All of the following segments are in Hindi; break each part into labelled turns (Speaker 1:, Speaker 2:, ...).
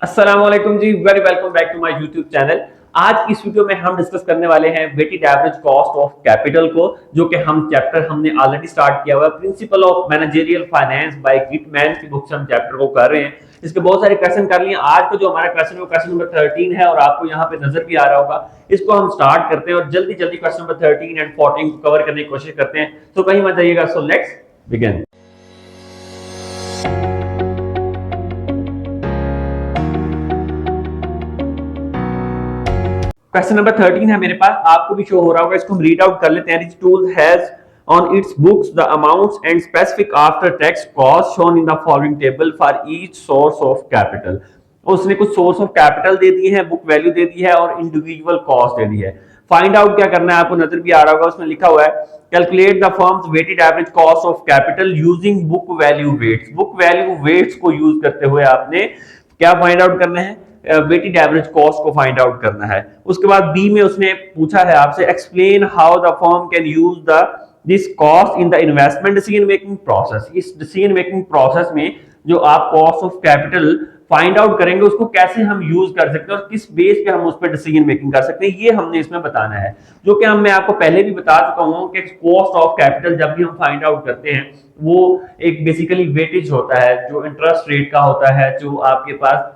Speaker 1: अस्सलाम वालेकुम जी, very welcome back to my YouTube channel. आज इस वीडियो में हम डिस्कस करने वाले हैं weighted average cost of capital को, जो कि हमने ऑलरेडी स्टार्ट किया हुआ है। Principal of managerial finance by Gitman की बुक से हम चैप्टर को कर रहे हैं। इसके बहुत सारे क्वेश्चन कर लिए। आज का जो हमारा क्वेश्चन है वो क्वेश्चन नंबर 13 है और आपको यहाँ पे नजर भी आ रहा होगा। इसको हम स्टार्ट करते हैं और जल्दी जल्दी क्वेश्चन नंबर 13 एंड 14 को कवर करने की कोशिश करते हैं। तो कहीं मत जाइएगा। So let's begin. Question number 13 है मेरे पास, आपको भी शो हो रहा होगा। इसको हम रीड आउट कर लेते हैं। Each tool has on its books the amounts and specific after tax cost shown in the following table for each source of capital। उसने कुछ सोर्स ऑफ कैपिटल दे दी है, बुक वैल्यू दे दी है और इंडिविजुअल कॉस्ट दे दी है। फाइंड आउट क्या करना है, आपको नजर भी आ रहा होगा, उसमें लिखा हुआ है calculate the firm's weighted average cost of capital using book value weights. Book value weights को यूज करते हुए आपने क्या फाइंड आउट करना है, वेटेड एवरेज कॉस्ट को फाइंड आउट करना है। उसके बाद बी में उसने पूछा है आपसे explain how the firm can use the this cost in the investment decision making process. इस डिसीजन मेकिंग प्रोसेस में जो आप cost of capital find out करेंगे उसको कैसे हम यूज कर सकते हैं और किस बेस पे हम उस पर डिसीजन मेकिंग कर सकते हैं, ये हमने इसमें बताना है। जो कि मैं आपको पहले भी बता चुका हूं कि कॉस्ट ऑफ कैपिटल जब भी हम फाइंड आउट करते हैं वो एक बेसिकली वेटेज होता है, जो इंटरेस्ट रेट का होता है, जो आपके पास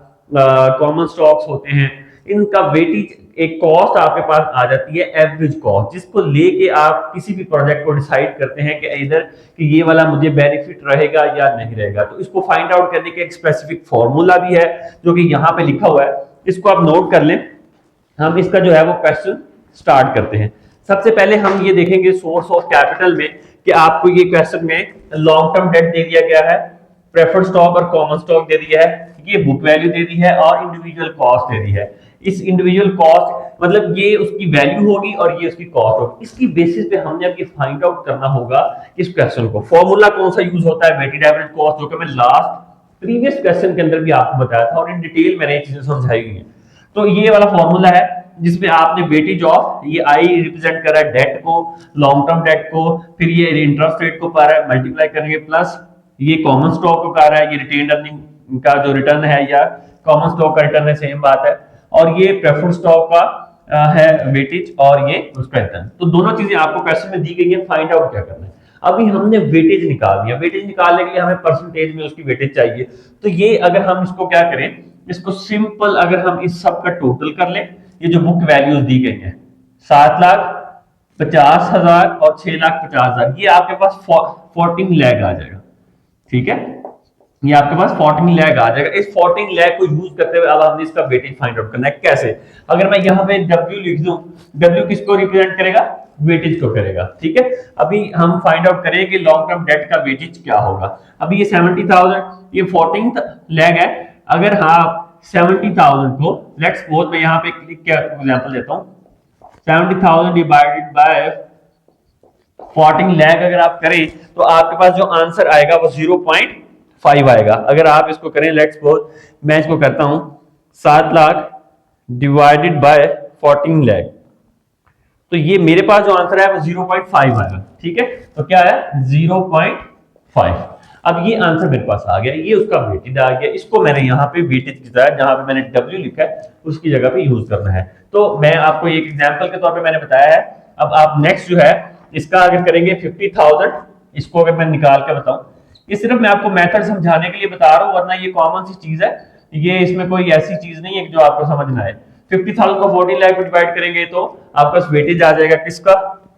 Speaker 1: कॉमन स्टॉक्स होते हैं, इनका वेटेज एक कॉस्ट आपके पास आ जाती है एवरेज कॉस्ट, जिसको लेके आप किसी भी प्रोजेक्ट को डिसाइड करते हैं कि इधर कि ये वाला मुझे बेनिफिट रहेगा या नहीं रहेगा। तो इसको फाइंड आउट करने के एक स्पेसिफिक फॉर्मूला भी है जो कि यहाँ पे लिखा हुआ है, इसको आप नोट कर लें। हम इसका जो है वो क्वेश्चन स्टार्ट करते हैं। सबसे पहले हम ये देखेंगे सोर्स ऑफ कैपिटल में कि आपको ये क्वेश्चन में लॉन्ग टर्म डेट दे दिया गया है, प्रेफर्ड स्टॉक और कॉमन स्टॉक दे दिया है, ये बुक वैल्यू दे दी है और इंडिविजुअल कॉस्ट दे दी है। इस इंडिविजुअल कॉस्ट मतलब ये उसकी वैल्यू होगी और ये उसकी कॉस्ट होगी। इसकी बेसिस पे हमने अब ये फाइंड आउट करना होगा इस क्वेश्चन को। फॉर्मूला कौन सा यूज होता है, वेटेड एवरेज कॉस्ट, जो कि मैं लास्ट प्रीवियस क्वेश्चन के अंदर भी आपको बताया था और इन डिटेल मैंने ये चीजें समझाई हुई हैं। तो ये वाला फॉर्मूला है जिसमें आपने वेटेज ऑफ, ये आई रिप्रेजेंट कर रहा है डेट को, लॉन्ग टर्म डेट को, फिर ये इंटरेस्ट रेट को पा रहा है मल्टीप्लाई करेंगे, प्लस ये कॉमन स्टॉक को पा रहा है, ये रिटेन्ड अर्निंग का जो रिटर्न है या कॉमन स्टॉक का रिटर्न है, सेम बात है, और ये प्रेफर्ड स्टॉक का है वेटेज और ये उसका रिटर्न। तो दोनों चीजें आपको क्वेश्चन में दी गई है। फाइंड आउट क्या करना है, अभी हमने वेटेज निकाल दिया। वेटेज निकालने के लिए हमें परसेंटेज में उसकी वेटेज चाहिए। तो ये अगर हम इसको क्या करें, इसको सिंपल अगर हम इस सब का टोटल कर लें, ये जो बुक वैल्यूज दी गई है 7,50,000 और 6,50,000, ये आपके पास 14 लाख आ जाएगा। ठीक है, ये आपके पास 14 लाख आ जाएगा। इस 14 लाख को यूज करते हुए अब हमने इसका वेटेज फाइंड आउट करना है। कैसे, अगर मैं यहाँ पे W लिख दूं, W किसको रिप्रेजेंट करेगा, वेटेज को करेगा। ठीक है, अभी हम फाइंड आउट करें कि लॉन्ग टर्म डेट का वेटेज क्या होगा। अभी ये 70,000, ये 14 लाख है। अगर हाँ 70,000 को लेट्स सपोज, मैं यहाँ पे क्लिक क्या एग्जांपल देता हूँ, 70,000 डिवाइडेड बाय 14 लाख अगर आप करें तो आपके पास जो आंसर आएगा वो 0.5 आएगा। अगर आप इसको करें, लेट्स सपोज मैं इसको करता हूं 7 लाख डिवाइडेड बाय 14 लाख, तो ये मेरे पास जो आंसर है वो 0.5 आएगा। ठीक है, तो क्या है 0.5। अब ये आंसर मेरे पास आ गया, ये उसका वेटेज आ गया। इसको मैंने यहाँ पे वेटेज की तरह जहां पे मैंने W लिखा है उसकी जगह पे यूज करना है। तो मैं आपको एक एग्जांपल के तौर पे मैंने बताया है। अब आप नेक्स्ट जो है इसका अगर करेंगे 50,000, इसको अगर मैं निकाल के बताऊं, ये सिर्फ मैं आपको मेथड समझाने के लिए बता रहा हूं, वरना ये कॉमन सी चीज है, ये इसमें कोई ऐसी चीज नहीं है जो आपको समझना है। 50,000 को 14 लाख में डिवाइड करेंगे तो आपके पास वेटेज आ जाएगा किसका,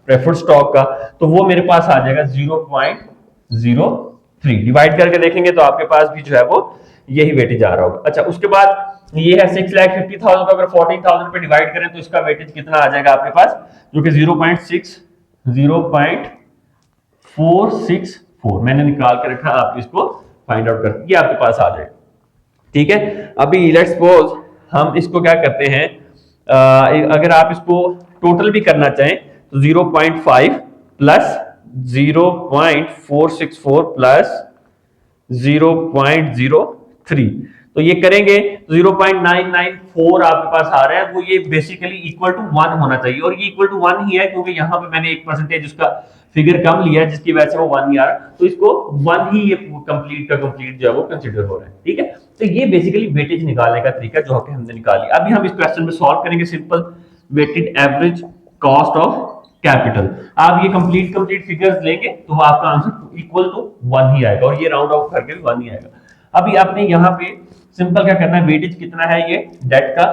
Speaker 1: प्रेफर्ड स्टॉक का, तो वो मेरे पास आ जाएगा 0.03। डिवाइड करके देखेंगे तो आपके पास भी जो है वो यही वेटेज आ रहा होगा। अच्छा, उसके बाद ये है 6,50,000 को अगर 14,000 पे डिवाइड करें तो इसका वेटेज कितना आ जाएगा आपके पास, जो कि 0.464 मैंने निकाल के रखा, आप इसको फाइंड आउट करके ये आपके पास आ जाएगा। ठीक है, अभी लेट्स सपोज हम इसको क्या करते हैं, अगर आप इसको टोटल भी करना चाहें तो 0.5 प्लस 0.464 प्लस 0.03, तो ये करेंगे 0.994 आपके पास आ रहा है। वो ये बेसिकली इक्वल टू 1 होना चाहिए और ये इक्वल टू 1 ही है, क्योंकि यहाँ पे मैंने 1% उसका फिगर कम लिया है जिसकी वजह से वो 1 ही आ रहा है। तो इसको 1 ही ये कंप्लीट का कंप्लीट जो है वो कंसीडर हो रहा है। ठीक है, तो ये बेसिकली वेटेज निकालने का तरीका जो कि हमने निकाली। अभी हम इस क्वेश्चन में सॉल्व करेंगे simple weighted average cost of capital. आप ये कंप्लीट फिगर्स लेंगे तो आपका आंसर इक्वल टू 1 ही आएगा और ये राउंड ऑफ करके भी 1 ही आएगा। अभी आपने यहाँ पे सिंपल क्या करना है, वेटेज कितना है, ये डेट का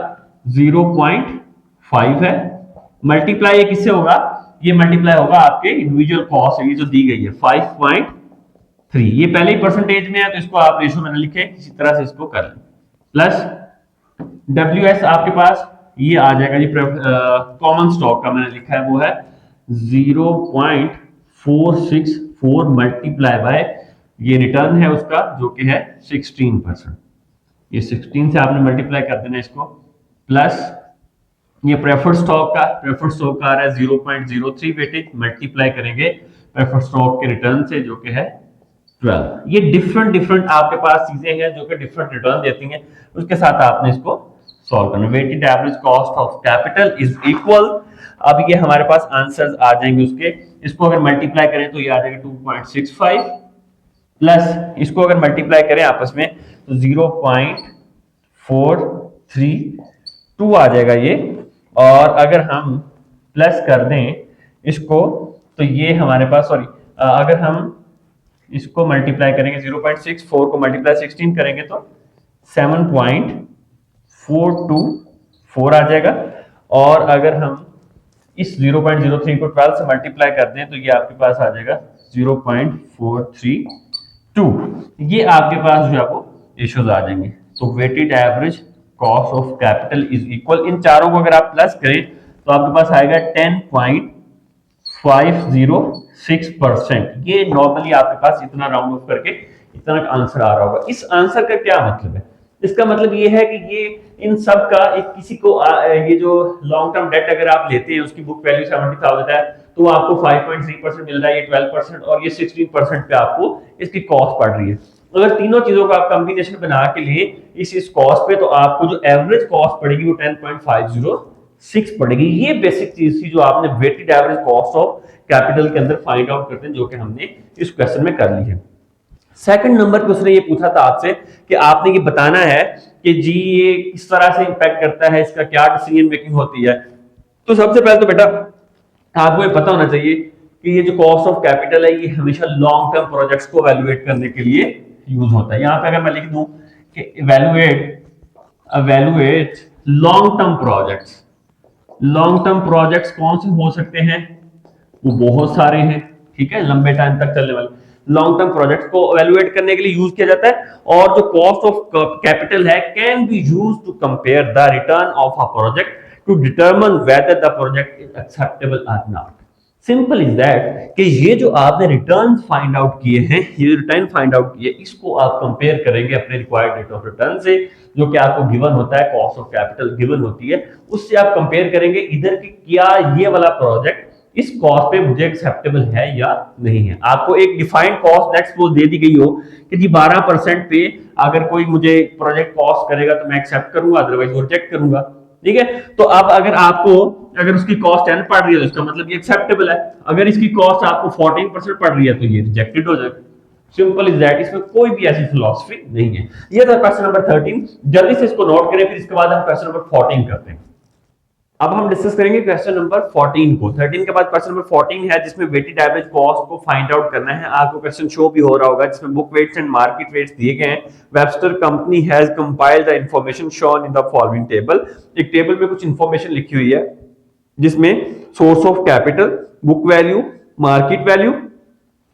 Speaker 1: 0.5 है, मल्टीप्लाई ये किससे होगा, ये मल्टीप्लाई होगा आपके इंडिविजुअल कॉस्ट है, ये जो दी गई है 5.3, ये पहले ही परसेंटेज में है तो इसको आप रेशो मैंने लिखे इसी तरह से इसको कर लें, प्लस WS आपके पास ये आ जाएगा, ये कॉमन स्टॉक का मैंने लिखा है वो है 0.464 मल्टीप्लाई बाय ये रिटर्न है उसका जो कि है 16%, ये 16 से आपने मल्टीप्लाई कर देना इसको, प्लस ये प्रेफर्ड स्टॉक का आ रहा है 0.03 वेटेज, मल्टीप्लाई करेंगे प्रेफर्ड स्टॉक के रिटर्न से जो कि है 12। ये डिफरेंट आपके पास चीजें हैं जो कि डिफरेंट रिटर्न देती हैं, उसके साथ आपने इसको सॉल्व करना। Weighted average cost of capital is equal, अब ये हमारे पास आंसर्स आ जाएंगे उसके, इसको अगर मल्टीप्लाई करें तो ये आ जाएगा 2.65, प्लस इसको अगर मल्टीप्लाई करें आपस में तो 0.432 आ जाएगा ये, और अगर हम प्लस कर दें इसको तो ये हमारे पास सॉरी अगर हम इसको मल्टीप्लाई करेंगे 0.64 को मल्टीप्लाई 16 करेंगे तो 7.424 आ जाएगा, और अगर हम इस 0.03 को 12 से मल्टीप्लाई कर दें तो ये आपके पास आ जाएगा 0.432, ये आपके पास जो है वो इश्यूज आ जाएंगे। तो weighted average cost of capital is equal, इन चारों को अगर आप प्लस करें तो आपके पास आएगा 10.506%, ये नॉर्मली आपके पास इतना राउंड ऑफ करके इतना आंसर आ रहा होगा। इस आंसर का क्या मतलब है, इसका मतलब ये है कि ये इन सब का एक किसी को ये जो लॉन्ग टर्म डेट अगर आप लेते हैं उसकी बुक वैल्यू 70,000 है तो आपको 5.3% मिल रहा है, ये 12% और ये 16% पे आपको इसकी कॉस्ट पड़ रही है। अगर तीनों चीजों का आप कॉम्बिनेशन बना के लिए इस कॉस्ट पे तो आपको जो एवरेज कॉस्ट पड़ेगी वो 10.506 पड़ेगी। ये बेसिक चीज थी जो आपने weighted average cost of capital के अंदर फाइंड आउट करते हैं, जो कि हमने इस क्वेश्चन में कर ली है। सेकंड नंबर पे उसने ये पूछा था आपसे कि आपने ये बताना है कि जी ये किस तरह से इंपैक्ट करता है, इसका क्या डिसीजन मेकिंग होती है। तो सबसे पहले तो बेटा आपको ये पता होना चाहिए कि ये जो कॉस्ट ऑफ कैपिटल है ये हमेशा लॉन्ग टर्म प्रोजेक्ट्स को वैल्यूएट करने के लिए यूज होता है। यहाँ पे अगर मैं लिख दूं कि इवैल्यूएट लॉन्ग टर्म प्रोजेक्ट्स कौन से हो सकते हैं, वो बहुत सारे हैं, ठीक है, लंबे टाइम तक चलने वाले लॉन्ग टर्म प्रोजेक्ट्स को इवैल्यूएट करने के लिए यूज किया जाता है। और जो कॉस्ट ऑफ कैपिटल है can be used to compare the return of a project to determine whether the project is acceptable और नॉट। सिंपल इज दैट कि ये जो आपने रिटर्न फाइंड आउट किए हैं, ये रिटर्न फाइंड आउट किए, इसको आप कंपेयर करेंगे अपने रिक्वायर्ड रेट ऑफ रिटर्न से जो कि आपको गिवन होता है, कॉस्ट ऑफ कैपिटल गिवन होती है, उससे आप कंपेयर करेंगे इधर कि क्या ये वाला प्रोजेक्ट इस कॉस्ट पे मुझे एक्सेप्टेबल है या नहीं है। आपको एक डिफाइंड कॉस्ट नेक्स्ट वो दे दी गई हो कि जी 12% पे अगर कोई मुझे प्रोजेक्ट कॉस्ट करेगा तो मैं एक्सेप्ट करूंगा, अदरवाइज वो रिजेक्ट करूंगा, ठीक है। तो अब अगर उसकी कॉस्ट 10 पड़ रही है तो इसका मतलब ये एक्सेप्टेबल है, अगर इसकी कॉस्ट आपको 14% पड़ रही है तो ये रिजेक्टेड हो जाएगा। सिंपल इज दैट, इसमें कोई भी ऐसी फिलॉसफी नहीं है। ये था क्वेश्चन नंबर 13, जल्दी से इसको नोट करें, फिर इसके बाद हम क्वेश्चन नंबर 14 करते हैं। अब हम डिस्कस करेंगे क्वेश्चन नंबर 14 को। 13 के बाद क्वेश्चन नंबर 14 है जिसमें वेटेड एवरेज कॉस्ट को फाइंड आउट करना है। आपको क्वेश्चन शो भी हो रहा होगा जिसमें book weights and market weights दिए गए हैं। Webster company has compiled the information shown in the following table. एक टेबल में कुछ इंफॉर्मेशन लिखी हुई है जिसमें source of capital, book value, market value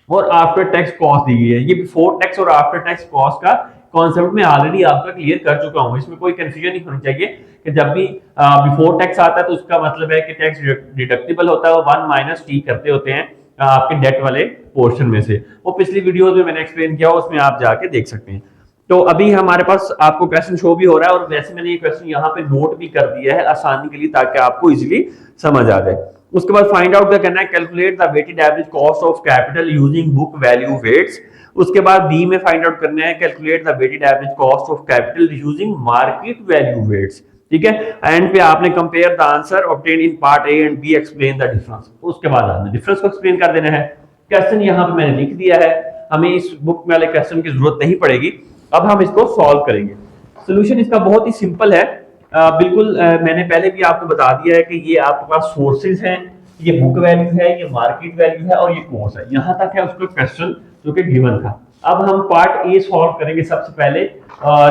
Speaker 1: और आफ्टर टैक्स कॉस्ट दी गई है। ये बिफोर टैक्स और आफ्टर टैक्स कॉस्ट का कॉन्सेप्ट में ऑलरेडी आपका क्लियर कर चुका हूं, इसमें कोई कंफ्यूजन नहीं होनी चाहिए कि जब भी बिफोर टैक्स आता है तो उसका मतलब है कि टैक्स डिडक्टिबल होता है, वो 1 माइनस टी करते होते हैं आपके डेट वाले पोर्शन में से। वो पिछली वीडियोस में मैंने एक्सप्लेन किया, उसमें आप जाके देख सकते हैं। तो अभी हमारे पास आपको क्वेश्चन शो भी हो रहा है और वैसे मैंने ये क्वेश्चन यहाँ पे नोट भी कर दिया है आसानी के लिए ताकि आपको इजीली समझ आ जाए। उसके बाद फाइंड आउट क्या करना है, calculate the weighted average cost of capital using book value weights. उसके बाद बी में फाइंड आउट करना है calculate the weighted average cost of capital using market value weights, ठीक है। एंड पे आपने compare the answer obtained in part A and B, explain the difference. उसके बाद आपने डिफरेंस को एक्सप्लेन कर देना है। क्वेश्चन यहाँ पे मैंने लिख दिया है, हमें इस बुक में वाले क्वेश्चन की जरूरत नहीं पड़ेगी। अब हम इसको सॉल्व करेंगे। सोल्यूशन इसका बहुत ही सिंपल है। बिल्कुल मैंने पहले भी आपको बता दिया है कि ये आपके पास सोर्सेज हैं, ये बुक वैल्यू है, ये मार्केट वैल्यू है और ये कॉस्ट है। यहां तक है उसको क्वेश्चन जो कि गिवन था। अब हम पार्ट ए सॉल्व करेंगे सबसे पहले,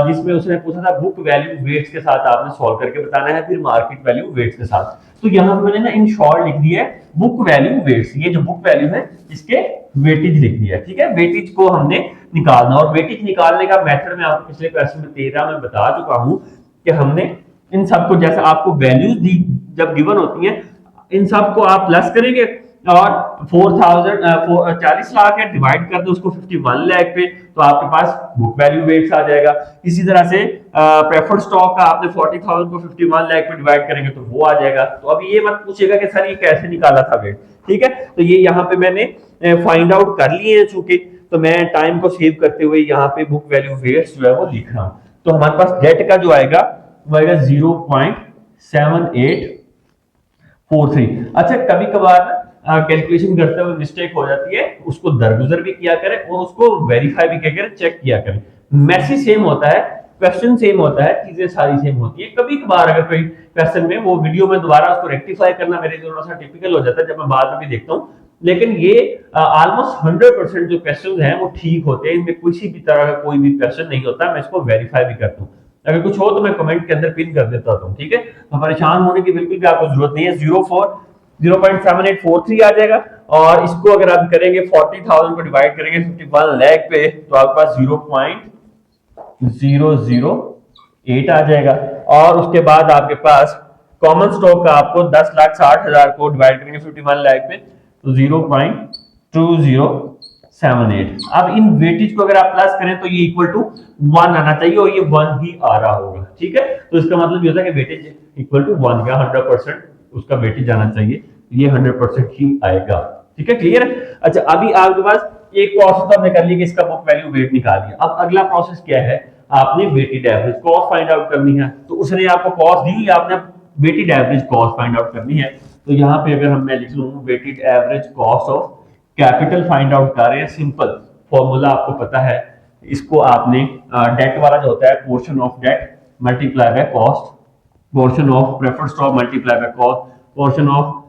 Speaker 1: जिसमें उसने पूछा था बुक वैल्यू वेट्स के साथ आपने सॉल्व करके बताना है, फिर मार्केट वैल्यू वेट्स के साथ। तो यहाँ पे मैंने ना इन शॉर्ट लिख दिया है बुक वैल्यू वेट्स, ये जो बुक वैल्यू है इसके वेटेज लिख दिया है। ठीक है, वेटेज को हमने निकालना, और वेटेज निकालने का मेथड मैं आपको पिछले क्वेश्चन में 13 में बता चुका हूं कि हमने इन सबको, जैसे आपको वैल्यूज दी जब गिवन होती हैं, इन सबको आप प्लस करेंगे और 4000 40 लाख है, डिवाइड कर दो उसको 51 लाख पे, तो आपके पास बुक वैल्यू वेट्स आ जाएगा। इसी तरह से प्रेफर्ड स्टॉक का आपने 40,000 को 51 लाख पे डिवाइड करेंगे तो वो आ जाएगा। तो अब ये मत पूछेगा कि सर ये कैसे निकाला था वेट। ठीक है, तो ये यहाँ पे मैंने फाइंड आउट कर लिए हैं चूंकि, तो मैं टाइम को सेव करते हुए यहाँ पे बुक वैल्यू वेट्स जो है वो लिख रहा हूँ। तो हमारे पास डेट का जो आएगा वो आएगा 0.7843। अच्छा, कभी कभार कैलकुलेशन करते हुए मिस्टेक हो जाती है, उसको दरगुजर भी किया करें और उसको वेरीफाई भी किया करें, चेक किया करें। मैसेज सेम होता है, क्वेश्चन सेम होता है, चीजें सारी सेम होती है। कभी कभार अगर कोई क्वेश्चन में वो वीडियो में दोबारा उसको रेक्टिफाई करना मेरे लिए थोड़ा सा टिपिकल हो जाता है, जब मैं बाद में भी देखता हूँ, लेकिन ये ऑलमोस्ट 100% जो क्वेश्चन हैं वो ठीक होते हैं, इनमें किसी भी तरह का कोई भी क्वेश्चन नहीं होता। मैं इसको वेरीफाई भी करता हूँ, अगर कुछ हो तो मैं कमेंट के अंदर पिन कर देता हूँ। ठीक है, तो परेशान होने की बिल्कुल भी आपको जरूरत नहीं है। 0.7843 आ जाएगा, और इसको अगर आप करेंगे 40,000 को डिवाइड करेंगे 51 लाख पे, तो आपके पास 0.008 आ जाएगा। और उसके बाद आपके पास कॉमन स्टॉक का आपको 10,60,000 को डिवाइड करेंगे 51 लाख पे, तो 0.2078। अब इन वेटेज को अगर आप प्लस करें तो ये इक्वल टू 1 आना चाहिए, और ये 1 ही आ रहा होगा। ठीक है, तो इसका मतलब ये होता है कि वेटेज इक्वल टू 1 का 100% उसका वेटेज आना चाहिए, ये 100% ही आएगा। ठीक है, क्लियर है। अच्छा, अभी आपके पास एक प्रोसेस तो हमने कर लिया कि इसका बुक वैल्यू वेट निकाल लिया। अब अगला प्रोसेस क्या है, आपने weighted average cost find out करनी है। तो उसने आपको कॉस्ट दी हुई, आपने weighted average cost find out करनी है। तो यहाँ पे अगर हम मैं लिख लूं weighted average cost of capital find out कर रहे हैं, सिंपल फॉर्मूला आपको पता है। इसको आपने डेट वाला जो होता है, portion of debt multiply by cost, portion of preferred stock multiply by cost, portion of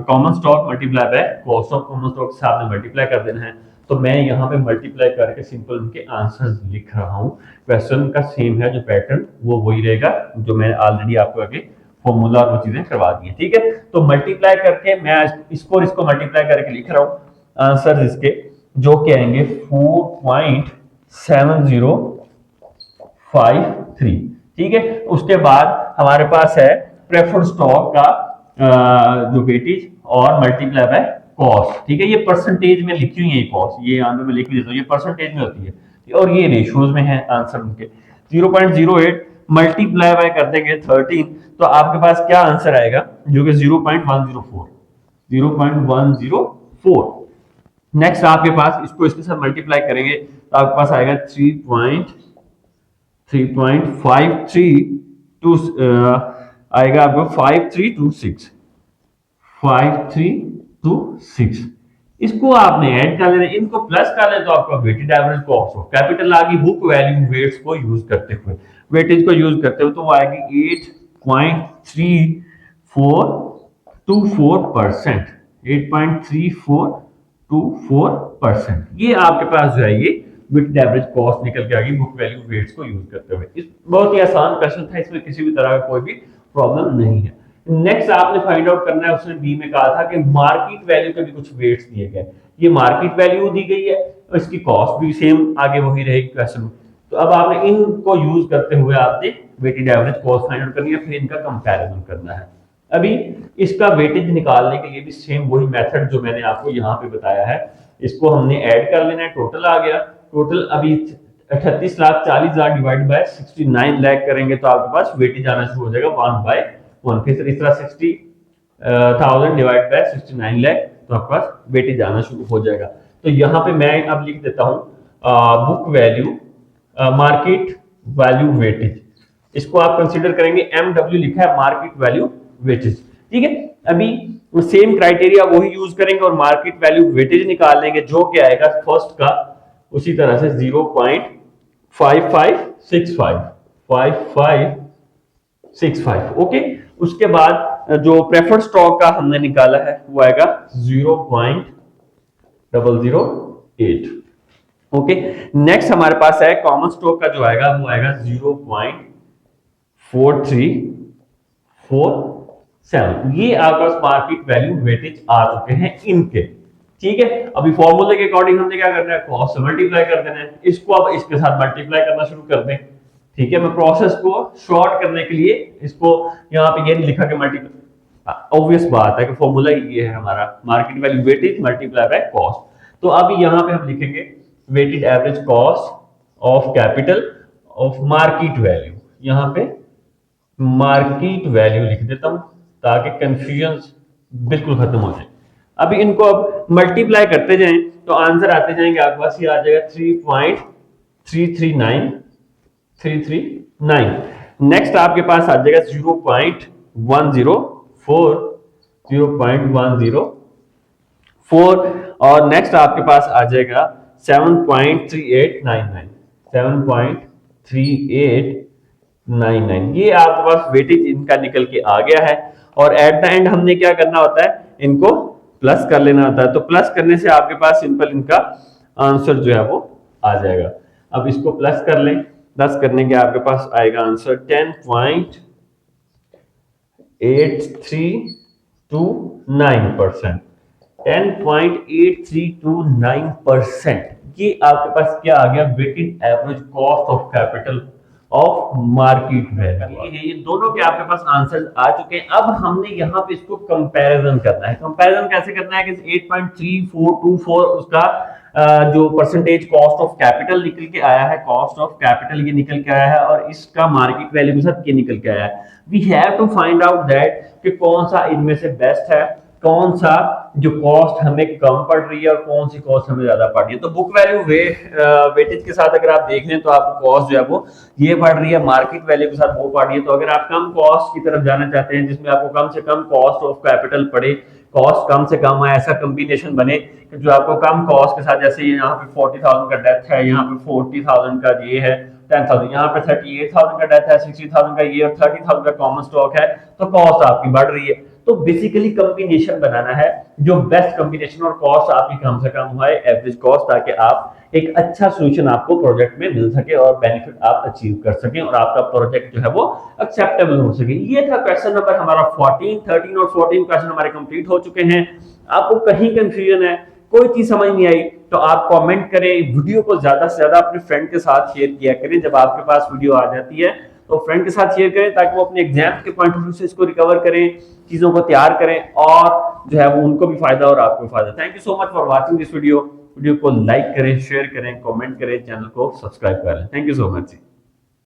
Speaker 1: common stock multiply by cost of common stock के साथ में मल्टीप्लाई कर देना है। तो मैं यहाँ पे मल्टीप्लाई करके सिंपल उनके आंसर्स लिख रहा हूँ। क्वेश्चन का सेम है, जो पैटर्न वो वही रहेगा जो मैंने ऑलरेडी आपको आगे फॉर्मूला और वो चीजें करवा दी है। ठीक है, तो मल्टीप्लाई करके मैं इसको मल्टीप्लाई करके लिख रहा हूँ आंसर इसके, जो कि आएंगे 4.7053। ठीक है, उसके बाद हमारे पास है प्रेफर्ड स्टॉक का जो वेटेज और मल्टीप्लाई बाय कॉस्ट। ठीक है, ये परसेंटेज में लिखी हुई है, कॉस्ट ये यहाँ पे मैं लिख भी देता हूँ, ये परसेंटेज में होती है और ये रेशियोज में है आंसर उनके। 0.08 मल्टीप्लाई बाय कर देंगे 13, तो आपके पास क्या आंसर आएगा, जो कि 0.104। नेक्स्ट आपके पास इसको इसके साथ मल्टीप्लाई करेंगे तो आपके पास आएगा 3.53 आएगा आपको 5326। इसको आपने ऐड कर लेना, इनको प्लस कर लें तो आपका weighted average cost of capital आ गई बुक वैल्यू वेट्स को यूज करते हुए, वेटेज को यूज करते हुए, तो वो आएगी 8.3424%। 8.3424%। ये आपके पास जो है ये वेटेड एवरेज कॉस्ट निकल के आ गई बुक वैल्यू वेट्स को यूज करते हुए। इस बहुत ही आसान क्वेश्चन था, इसमें किसी भी तरह का कोई भी प्रॉब्लम नहीं है। नेक्स्ट आपने फाइंड आउट करना है, उसने बी में कहा था कि मार्केट वैल्यू के भी कुछ वेट्स दिए गए, ये मार्केट वैल्यू दी गई है, इसकी कॉस्ट भी सेम आगे वही रहेगी क्वेश्चन में। तो अब आपने इनको यूज करते हुए आपने weighted average cost find out करनी है, फिर इनका कंपैरिजन करना है। अभी इसका वेटेज निकालने के लिए भी सेम वही मेथड जो मैंने आपको यहाँ पे बताया है, इसको हमने ऐड कर लेना है। टोटल आ गया, टोटल अभी 38,40,000 डिवाइड बाय 69 लाख करेंगे तो आपके पास वेटेज आना शुरू हो जाएगा 1/1। फिर इस तरह 60,000 डिवाइड बाय 69 लाख, तो आपके पास वेटेज आना शुरू हो जाएगा। तो यहाँ पे मैं अब लिख देता हूँ book value market value weightage, इसको आप कंसीडर करेंगे MW लिखा है मार्केट वैल्यू वेटेज। ठीक है, अभी सेम क्राइटेरिया वही यूज करेंगे और मार्केट वैल्यू वेटेज निकाल लेंगे, जो क्या आएगा फर्स्ट का उसी तरह से 5565 5565 ओके। उसके बाद जो प्रेफर्ड स्टॉक का हमने निकाला है वो आएगा 0.008 ओके। नेक्स्ट हमारे पास है कॉमन स्टॉक का जो आएगा वो आएगा 0.4347। ये आपका मार्केट वैल्यू वेटेज आ चुके हैं इनके, ठीक है। अभी फॉर्मूले के अकॉर्डिंग हमने क्या करना है, कॉस्ट से मल्टीप्लाई कर देना है, इसको अब इसके साथ मल्टीप्लाई करना शुरू कर दें, ठीक है। मैं प्रोसेस को शॉर्ट करने के लिए इसको यहाँ पे ये नहीं लिखा कि मल्टीप्लाई, ऑब्वियस बात है कि फॉर्मूला ये है हमारा market value weightage multiply by cost. तो अब यहाँ पे हम लिखेंगे weighted average cost of capital of market value, यहाँ पे मार्केट वैल्यू लिख देता हूं ताकि कंफ्यूजन बिल्कुल खत्म हो जाए। अभी इनको अब मल्टीप्लाई करते जाएं तो आंसर आते जाएंगे, आपके पास ये आ जाएगा 3.339339। नेक्स्ट आपके पास आ जाएगा 0.104 और नेक्स्ट आपके पास आ जाएगा 7.3899 7.3899। ये आपके पास वेटेज इनका निकल के आ गया है। और एट द एंड हमने क्या करना होता है, इनको प्लस कर लेना होता है। तो प्लस करने से आपके पास सिंपल इनका आंसर जो है वो आ जाएगा। अब इसको प्लस कर लें, प्लस करने के आपके पास आएगा आंसर 10.8329%। 10.8329%। ये आपके पास क्या आ गया, weighted average cost of capital of market value. ये दोनों के आपके पास आंसर आ चुके हैं। अब हमने यहाँ पे इसको कंपैरिजन करना है। कंपैरिजन कैसे करना है कि 8.3424 उसका जो परसेंटेज कॉस्ट ऑफ कैपिटल निकल के आया है, कॉस्ट ऑफ कैपिटल ये निकल के आया है और इसका मार्केट वैल्यू के साथ ये निकल के आया है। We have to find out that कि कौन सा इनमें से बेस्ट है, कौन सा जो कॉस्ट हमें कम पड़ रही है और कौन सी कॉस्ट हमें ज्यादा पड़ रही है। तो बुक वैल्यू वेटेज के साथ अगर आप देख लें तो आपको कॉस्ट जो है वो ये पड़ रही है, मार्केट वैल्यू के साथ वो पड़ रही है। तो अगर आप कम कॉस्ट की तरफ जाना चाहते हैं जिसमें आपको कम से कम कॉस्ट ऑफ कैपिटल पड़े, कॉस्ट कम से कम आए, ऐसा कॉम्बिनेशन बने कि जो आपको कम कॉस्ट के साथ, जैसे यहाँ पे 40,000 का डेथ है, यहाँ पे 40,000 का ये है, 10,000 यहाँ पे 38,000 का डेथ है, 60,000 का ये और 30,000 का कॉमन स्टॉक है, तो कॉस्ट आपकी बढ़ रही है। तो बेसिकली कॉम्बिनेशन बनाना है जो बेस्ट कॉम्बिनेशन और कॉस्ट आपकी कम से कम है, एवरेज कॉस्ट, ताकि आप एक अच्छा सोल्यूशन आपको प्रोजेक्ट में मिल सके और बेनिफिट आप अचीव कर सकें और आपका प्रोजेक्ट जो है वो एक्सेप्टेबल हो सके। ये था क्वेश्चन नंबर हमारा 14, 13 और 14 क्वेश्चन हमारे कंप्लीट हो चुके हैं। आपको कहीं कंफ्यूजन है, कोई चीज समझ नहीं आई तो आप कमेंट करें। वीडियो को ज्यादा से ज्यादा अपने फ्रेंड के साथ शेयर किया करें। जब आपके पास वीडियो आ जाती है तो फ्रेंड के साथ शेयर करें ताकि वो अपने एग्जाम के पॉइंट ऑफ व्यू से इसको रिकवर करें, चीजों को तैयार करें और जो है वो उनको भी फायदा और आपको भी फायदा। Thank you so much for watching this video. Video को लाइक करें, शेयर करें, कमेंट करें, चैनल को सब्सक्राइब करें। Thank you so much.